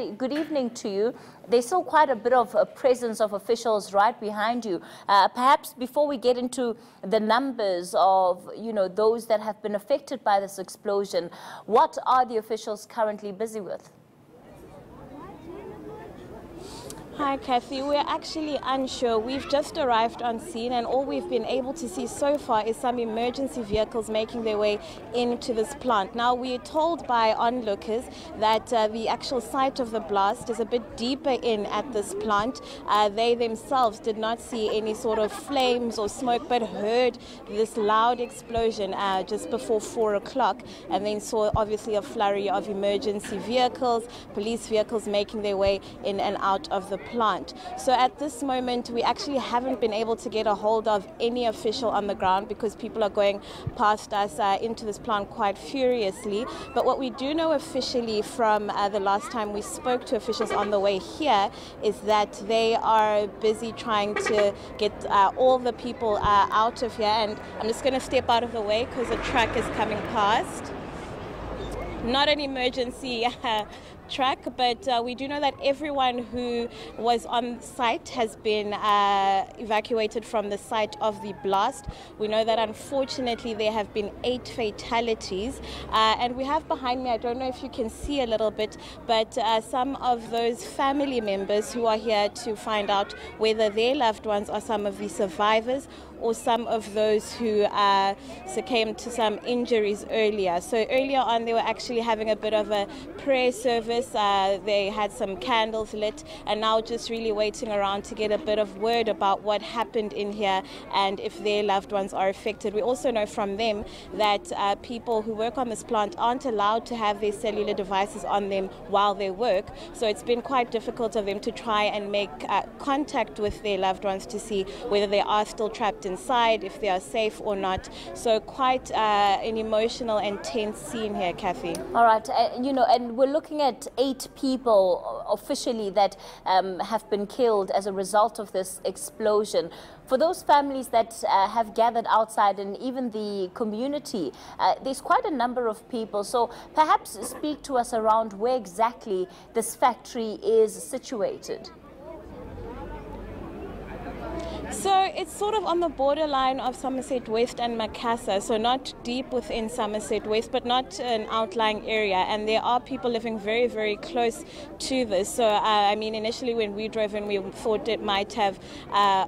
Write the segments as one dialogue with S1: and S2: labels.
S1: Pheladi, good evening to you. There's still quite a bit of a presence of officials right behind you. Perhaps before we get into the numbers of, those that have been affected by this explosion, what are the officials currently busy with?
S2: Hi, Kathy. We're actually unsure. We've just arrived on scene, and all we've been able to see so far is some emergency vehicles making their way into this plant. Now, we're told by onlookers that the actual site of the blast is a bit deeper in at this plant. They themselves did not see any sort of flames or smoke, but heard this loud explosion just before 4 o'clock, and then saw obviously a flurry of emergency vehicles, police vehicles making their way in and out of the plant. So at this moment, we actually haven't been able to get a hold of any official on the ground because people are going past us into this plant quite furiously. But what we do know officially from the last time we spoke to officials on the way here is that they are busy trying to get all the people out of here. And I'm just going to step out of the way because a truck is coming past. Not an emergency truck, but we do know that everyone who was on site has been evacuated from the site of the blast. We know that unfortunately there have been 8 fatalities, and we have behind me, I don't know if you can see a little bit, but some of those family members who are here to find out whether their loved ones are some of the survivors or some of those who succumbed to some injuries earlier. So earlier on they were actually having a bit of a prayer service. They had some candles lit, and now just really waiting around to get a bit of word about what happened in here and if their loved ones are affected. We also know from them that people who work on this plant aren't allowed to have their cellular devices on them while they work. So it's been quite difficult of them to try and make contact with their loved ones to see whether they are still trapped inside, if they are safe or not. So quite an emotional and tense scene here, Kathy.
S1: All right, and we're looking at 8 people officially that have been killed as a result of this explosion. For those families that have gathered outside and even the community, there's quite a number of people. So perhaps speak to us around where exactly this factory is situated.
S2: So it's sort of on the borderline of Somerset West and Macassar, so not deep within Somerset West, but not an outlying area. And there are people living very, very close to this. So, I mean, initially when we drove in, we thought it might have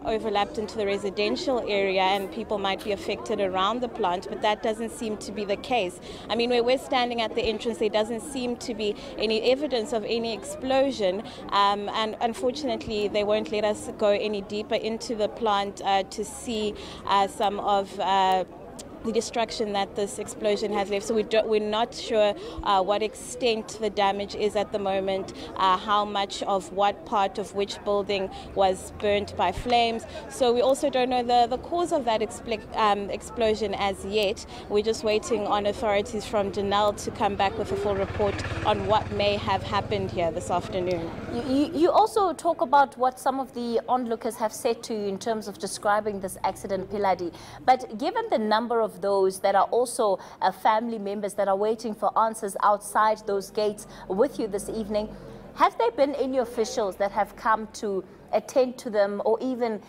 S2: overlapped into the residential area and people might be affected around the plant, but that doesn't seem to be the case. I mean, where we're standing at the entrance, there doesn't seem to be any evidence of any explosion. And unfortunately, they won't let us go any deeper into the plant to see some of the destruction that this explosion has left. So we're not sure what extent the damage is at the moment, how much of what part of which building was burnt by flames. So we also don't know the cause of that explosion as yet. We're just waiting on authorities from Denel to come back with a full report on what may have happened here this afternoon.
S1: You also talk about what some of the onlookers have said to you in terms of describing this accident, Pheladi. But given the number of those that are also family members that are waiting for answers outside those gates with you this evening, have there been any officials that have come to attend to them or even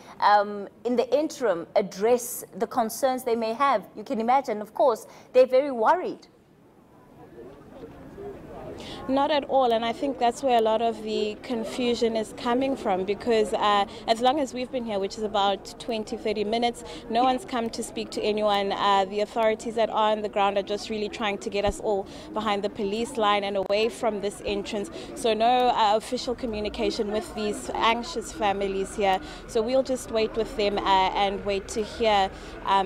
S1: in the interim address the concerns they may have? You can imagine, of course, they're very worried.
S2: Not at all, and I think that's where a lot of the confusion is coming from, because as long as we've been here, which is about 20-30 minutes, no one's come to speak to anyone. The authorities that are on the ground are just really trying to get us all behind the police line and away from this entrance. So no official communication with these anxious families here. So we'll just wait with them and wait to hear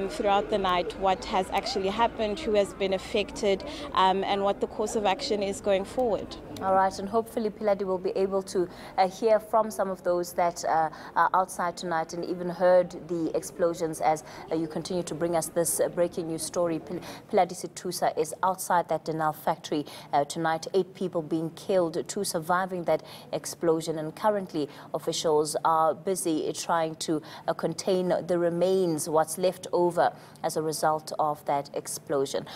S2: throughout the night what has actually happened, who has been affected, and what the course of action is going forward.
S1: All right, and hopefully Pheladi will be able to hear from some of those that are outside tonight and even heard the explosions as you continue to bring us this breaking news story. Pheladi Sethusa is outside that Denel factory tonight. 8 people being killed, 2 surviving that explosion, and currently officials are busy trying to contain the remains, what's left over as a result of that explosion.